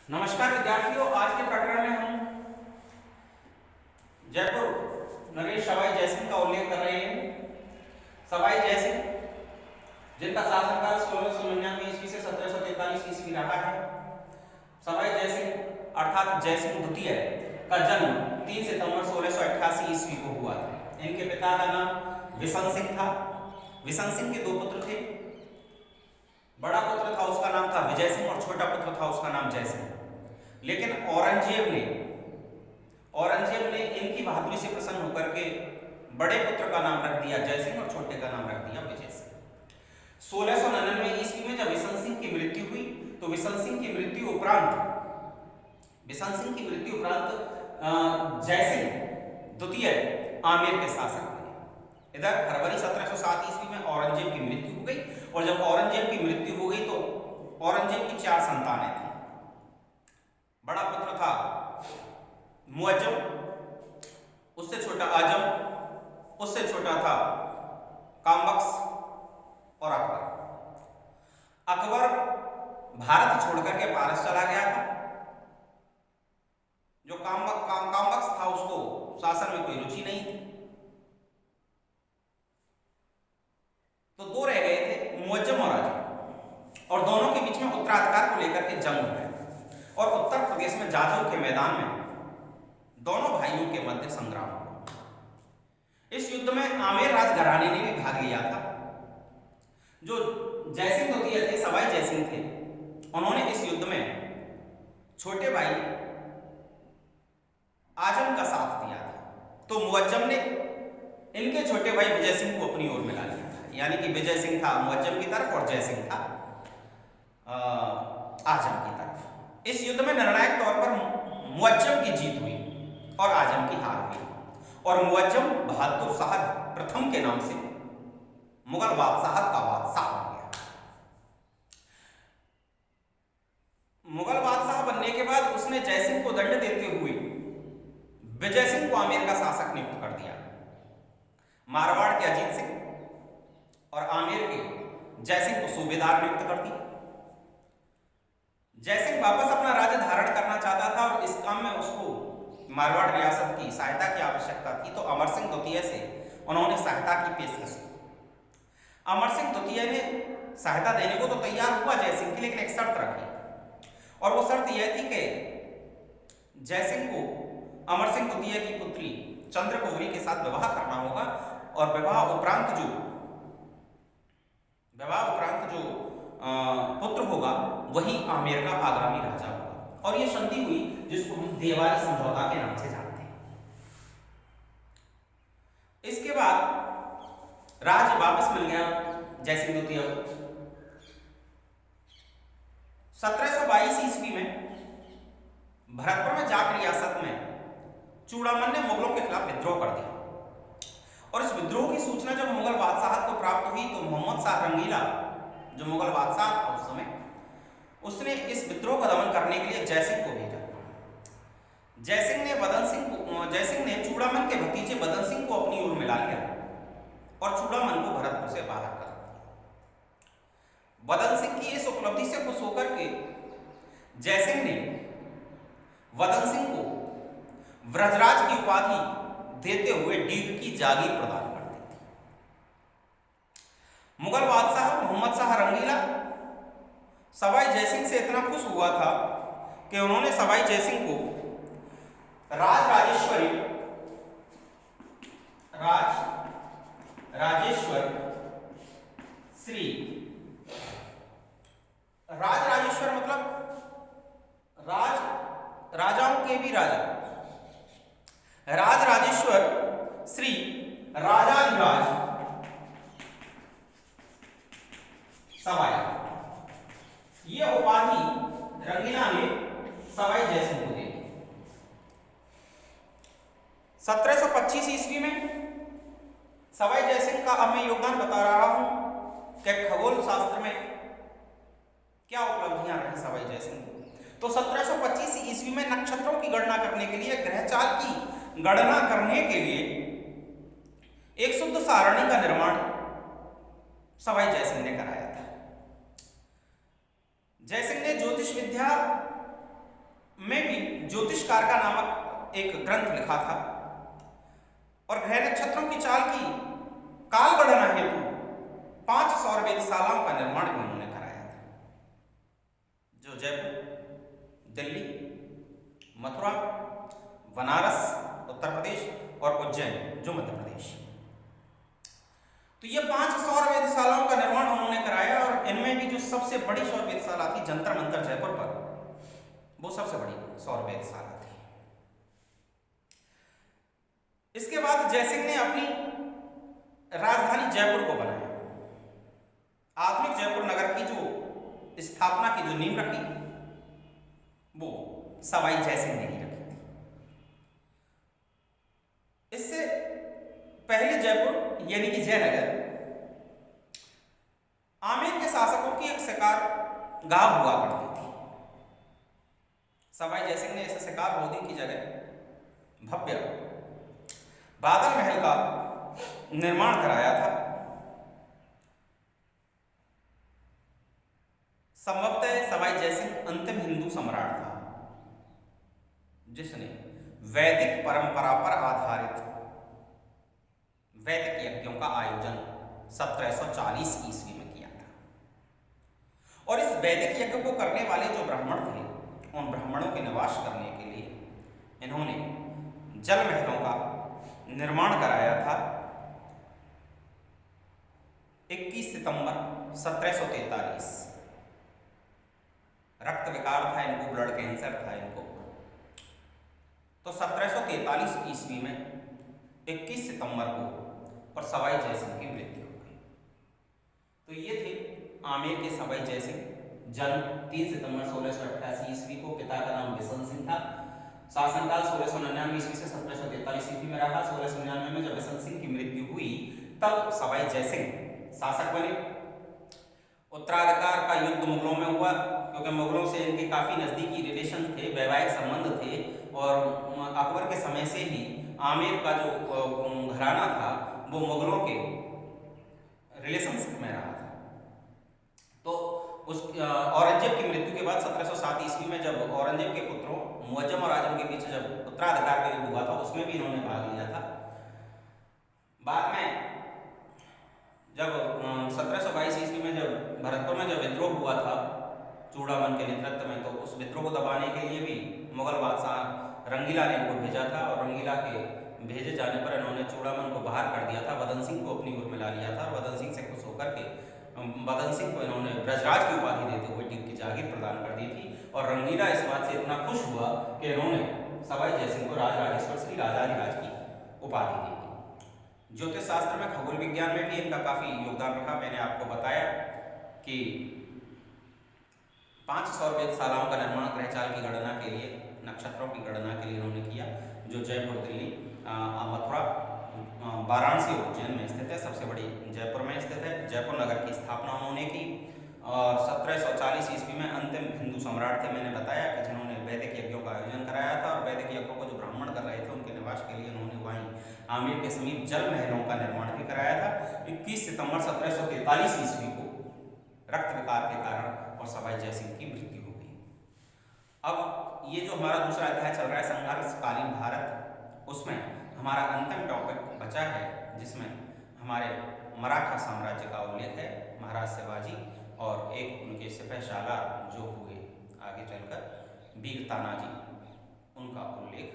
नमस्कार विद्यार्थियों, आज के प्रकरण में हम जयपुर नरेश सवाई जयसिंह का उल्लेख कर रहे हैं। सवाई जयसिंह जिनका शासनकाल 1699 ईस्वी से 1743 ईस्वी रहा है। सवाई जयसिंह अर्थात जयसिंह द्वितीय का जन्म 3 सितंबर 1688 ईस्वी को हुआ था। इनके पिता का नाम विशन सिंह था। विशन सिंह के दो पुत्र थे। बड़ा पुत्र था, उसका नाम था विजय सिंह, और छोटा पुत्र था, उसका नाम जय सिंह। लेकिन औरंगजेब ने इनकी बहादुरी से प्रसन्न होकर के बड़े पुत्र का नाम रख दिया जय सिंह और छोटे का नाम रख दिया विजय सिंह। 1699 ईस्वी में जब विशन सिंह की मृत्यु हुई तो विशन सिंह की मृत्यु उपरांत जय सिंह द्वितीय आमेर के शासक बने। इधर फरवरी 1707 ईस्वी में औरंगजेब की मृत्यु हो गई, और जब औरंगजेब की मृत्यु हो गई तो औरंगजेब की 4 संतानें थी। बड़ा पुत्र था मुअज्जम, उससे छोटा आजम, उससे छोटा था कामबख्श और अकबर। अकबर भारत छोड़कर के पारस चला गया था। जो कामबख्श था उसको शासन में कोई रुचि नहीं थी, तो दो रह गए थे, मुअज्जम और आजम, और दोनों के बीच में उत्तराधिकार को लेकर के जंग हो गया। और उत्तर प्रदेश में जाजौ के मैदान में दोनों भाइयों के मध्य संग्राम हुआ। इस युद्ध में आमेर राजघराने ने भी भाग लिया था। जो जयसिंह द्वितीय थे, सवाई जयसिंह थे, उन्होंने इस युद्ध में छोटे भाई आजम का साथ दिया था। तो मुअज्जम ने इनके छोटे भाई विजय सिंह को अपनी ओर मिला लिया था, यानी कि विजय सिंह था मुअज्जम की तरफ और जय सिंह था आजम की तरफ। इस युद्ध में निर्णायक तौर पर मुअज्जम की जीत हुई और आजम की हार हुई, और मुअज्जम बहादुर शाह प्रथम के नाम से मुगल बादशाहत का बादशाह बन गया। मुगल बादशाह बनने के बाद उसने जयसिंह को दंड देते हुए विजय सिंह को आमेर का शासक नियुक्त कर दिया। मारवाड़ के अजीत सिंह और आमेर के जयसिंह को सूबेदार नियुक्त कर दिया। जयसिंह वापस अपना राज्य धारण करना चाहता था और इस काम में उसको मारवाड़ रियासत की सहायता की आवश्यकता थी, तो अमर सिंह द्वितीय से उन्होंने सहायता की पेशकश की। अमर सिंह द्वितीय ने सहायता देने को तो तैयार हुआ जयसिंह की, लेकिन एक शर्त रखी, और वो शर्त यह थी कि जयसिंह को अमर सिंह द्वितीय की पुत्री चंद्रगौरी के साथ विवाह करना होगा, और विवाह उपरांत जो पुत्र होगा वही आमेर का आगामी राजा होगा। और ये संधि हुई जिसको हम देवारी समझौता के नाम से जानते हैं। इसके बाद राज्य वापस मिल गया जयसिंह द्वितीय को। 1722 ईस्वी में भरतपुर में जाट रियासत में चूड़ामन ने मुगलों के खिलाफ विद्रोह कर दिया, और इस विद्रोह की सूचना जब मुगल बादशाहत को प्राप्त हुई तो मोहम्मद शाह रंगीला, जो मुगल बादशाह था उस समय, उसने इस विद्रोह का दमन करने के लिए जयसिंह को भेजा। जयसिंह ने चूड़ामन के भतीजे बदन सिंह को अपनी ओर मिला लिया और चूड़ामन को भरतपुर से बाहर कर दिया। बदन सिंह की इस उपलब्धि से खुश होकर के जयसिंह ने बदन सिंह को व्रजराज की उपाधि देते हुए डीग की जागीर प्रदान कर दी थी। मुगल बादशाह मोहम्मद शाह रंगीला सवाई जयसिंह से इतना खुश हुआ था कि उन्होंने सवाई जयसिंह को राजेश्वर श्री, राजेश्वर मतलब राजाओं के भी राजा, राजेश्वर श्री राजाधिराज सवाई, ये उपाधि रंगीला ने सवाई जयसिंह को दी। 1725 ईस्वी में सवाई जयसिंह का अब मैं योगदान बता रहा हूं कि खगोल शास्त्र में क्या उपलब्धियां रही सवाई जयसिंह को। तो 1725 ईस्वी में नक्षत्रों की गणना करने के लिए, ग्रहचाल की गणना करने के लिए एक शुद्ध सारणी का निर्माण सवाई जयसिंह ने कराया था। जयसिंह ने ज्योतिष विद्या में भी ज्योतिषकारका नामक एक ग्रंथ लिखा था और ग्रह नक्षत्रों की चाल की काल गणना हेतु 5 सौर वेधशालाओं का निर्माण भी उन्होंने कराया था, जो जयपुर, दिल्ली, मथुरा, बनारस उत्तर प्रदेश और उज्जैन जो मध्य प्रदेश। तो ये 5 सौर वेधशालाओं का निर्माण उन्होंने कराया और इनमें भी जो सबसे बड़ी सौर वेधशाला थी जंतर मंतर जयपुर पर, वो सबसे बड़ी सौर वेधशाला थी। इसके बाद जयसिंह ने अपनी राजधानी जयपुर को बनाया। आधुनिक जयपुर नगर की जो स्थापना की जो नींव रखी वो सवाई जयसिंह ने ही रखी थी। इससे पहले जयपुर यानी कि जयनगर आमेर के शासकों की एक शिकार गाह हुआ करती थी। सवाई जयसिंह ने इस शिकार लोधी की जगह भव्य बादल महल का निर्माण कराया था। संभवतः सवाई जयसिंह अंतिम हिंदू सम्राट था जिसने वैदिक परंपरा पर आधारित वैदिक यज्ञों का आयोजन 1740 ईस्वी में किया था। और इस वैदिक यज्ञ को करने वाले जो ब्राह्मण थे, उन ब्राह्मणों के निवास करने के लिए इन्होंने जल महलों का निर्माण कराया था। 21 सितंबर 1743 रक्त विकार था इनको, ब्लड कैंसर था इनको। तो 1743 ईस्वी में 21 सितंबर को और सवाई जयसिंह की मृत्यु हो गई। तो ये थे आमेर के सवाई जयसिंह। जन्म 3 सितंबर 1688 ईस्वी को। पिता का नाम बिशन सिंह था। शासनकाल 1699 ईस्वी से 1743 ईस्वी में रहा। 1699 में जब बिशन सिंह की मृत्यु हुई तब सवाई जयसिंह शासक बने। उत्तराधिकार का युद्ध मुगलों में हुआ क्योंकि मुगलों से इनके काफी नजदीकी रिलेशन थे, वैवाहिक संबंध थे और अकबर के समय से ही आमेर का जो घराना था वो मुगलों के रिलेशनशिप में रहा था। तो उस औरंगजेब की मृत्यु के बाद 1707 ईस्वी में जब औरंगजेब के पुत्रों मुअज्जम और आजम के बीच जब उत्तराधिकार का युद्ध हुआ था उसमें भी इन्होंने भाग लिया था। बाद में जब 1722 ईस्वी में जब भरतपुर में जब विद्रोह हुआ था चूड़ामन के नेतृत्व में, तो उस विद्रोह को दबाने के लिए भी मुगल बादशाह रंगीला ने इनको भेजा था और रंगीला के भेजे जाने पर इन्होंने चूड़ामन को बाहर कर दिया था। वदन सिंह को अपनी ओर मिला लिया था और वदन सिंह से खुश होकर के वदन सिंह को इन्होंने ब्रजराज की उपाधि देते हुए टिक की जागीर प्रदान कर दी थी। और रंगीला इस बात से इतना खुश हुआ कि इन्होंने सवाई जयसिंह को राजराजेश्वर श्री राजाधिराज की उपाधि दी थी। ज्योतिष शास्त्र में, खगोल विज्ञान में भी इनका काफी योगदान रहा। मैंने आपको बताया कि 5 सौर वेधशालाओं का निर्माण ग्रहचाल की गणना के लिए, नक्षत्रों की गणना के लिए इन्होंने किया, जो जयपुर, दिल्ली, मथुरा, वाराणसी और उज्जैन में स्थित है। सबसे बड़ी जयपुर में स्थित है। जयपुर नगर की स्थापना उन्होंने की और 1740 ईस्वी में अंतिम हिंदू सम्राट थे, मैंने बताया कि जिन्होंने वैदिक यज्ञों का आयोजन कराया था और वैदिक यज्ञों को जो ब्राह्मण कर रहे थे उनके निवास के लिए उन्होंने वहीं आमेर के समीप जल महलों का निर्माण भी कराया था। 21 सितंबर 1743 ईस्वी को रक्त विकार के कारण और सवाई जयसिंह की मृत्यु हो गई। अब ये जो हमारा दूसरा अध्याय चल रहा है संघर्षकालीन भारत, उसमें हमारा अंतिम टॉपिक बचा है जिसमें हमारे मराठा साम्राज्य का उल्लेख है, महाराज शिवाजी और एक उनके सिपहसालार जो हुए आगे चलकर वीर तानाजी, उनका उल्लेख